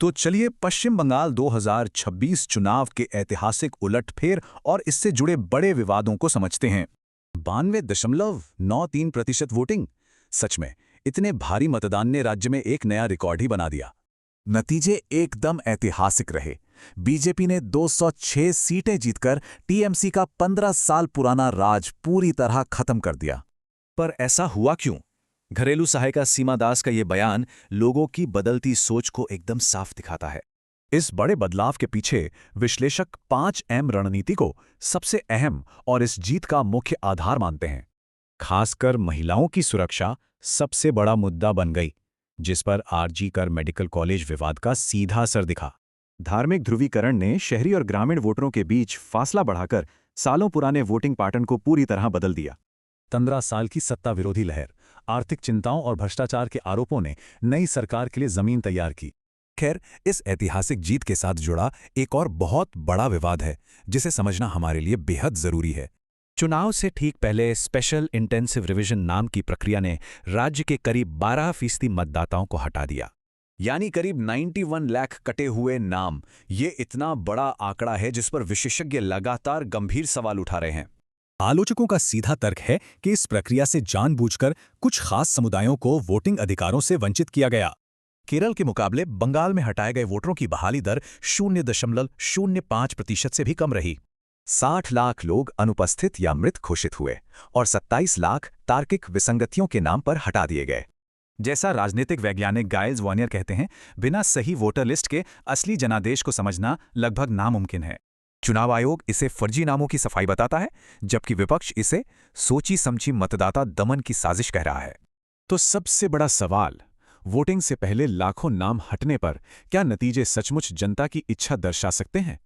तो चलिए पश्चिम बंगाल 2026 चुनाव के ऐतिहासिक उलटफेर और इससे जुड़े बड़े विवादों को समझते हैं। 92.93% वोटिंग। सच में इतने भारी मतदान ने राज्य में एक नया रिकॉर्ड ही बना दिया। नतीजे एकदम ऐतिहासिक रहे। बीजेपी ने 206 सीटें जीतकर टीएमसी का 15 साल पुराना राज पूरी तरह खत्म कर दिया। पर ऐसा हुआ क्यों? घरेलू सहायिका सीमा दास का ये बयान लोगों की बदलती सोच को एकदम साफ दिखाता है। इस बड़े बदलाव के पीछे विश्लेषक 5M रणनीति को सबसे अहम और इस जीत का मुख्य आधार मानते हैं। खासकर महिलाओं की सुरक्षा सबसे बड़ा मुद्दा बन गई, जिस पर आरजी कर मेडिकल कॉलेज विवाद का सीधा असर दिखा। धार्मिक ध्रुवीकरण ने शहरी और ग्रामीण वोटरों के बीच फासला बढ़ाकर सालों पुराने वोटिंग पैटर्न को पूरी तरह बदल दिया। 15 साल की सत्ता विरोधी लहर, आर्थिक चिंताओं और भ्रष्टाचार के आरोपों ने नई सरकार के लिए जमीन तैयार की। खैर, इस ऐतिहासिक जीत के साथ जुड़ा एक और बहुत बड़ा विवाद है, जिसे समझना हमारे लिए बेहद जरूरी है। चुनाव से ठीक पहले स्पेशल इंटेंसिव रिवीजन नाम की प्रक्रिया ने राज्य के करीब 12% मतदाताओं को हटा दिया। यानी करीब 91 लाख कटे हुए नाम। ये इतना बड़ा आंकड़ा है जिस पर विशेषज्ञ लगातार गंभीर सवाल उठा रहे हैं। आलोचकों का सीधा तर्क है कि इस प्रक्रिया से जानबूझकर कुछ खास समुदायों को वोटिंग अधिकारों से वंचित किया गया। केरल के मुकाबले बंगाल में हटाए गए वोटरों की बहाली दर 0.05% से भी कम रही। 60 लाख लोग अनुपस्थित या मृत घोषित हुए और 27 लाख तार्किक विसंगतियों के नाम पर हटा दिए गए। जैसा राजनीतिक वैज्ञानिक गाइल्स वॉर्नियर कहते हैं, बिना सही वोटर लिस्ट के असली जनादेश को समझना लगभग नामुमकिन है। चुनाव आयोग इसे फर्जी नामों की सफाई बताता है, जबकि विपक्ष इसे सोची समझी मतदाता दमन की साजिश कह रहा है। तो सबसे बड़ा सवाल, वोटिंग से पहले लाखों नाम हटने पर क्या नतीजे सचमुच जनता की इच्छा दर्शा सकते हैं?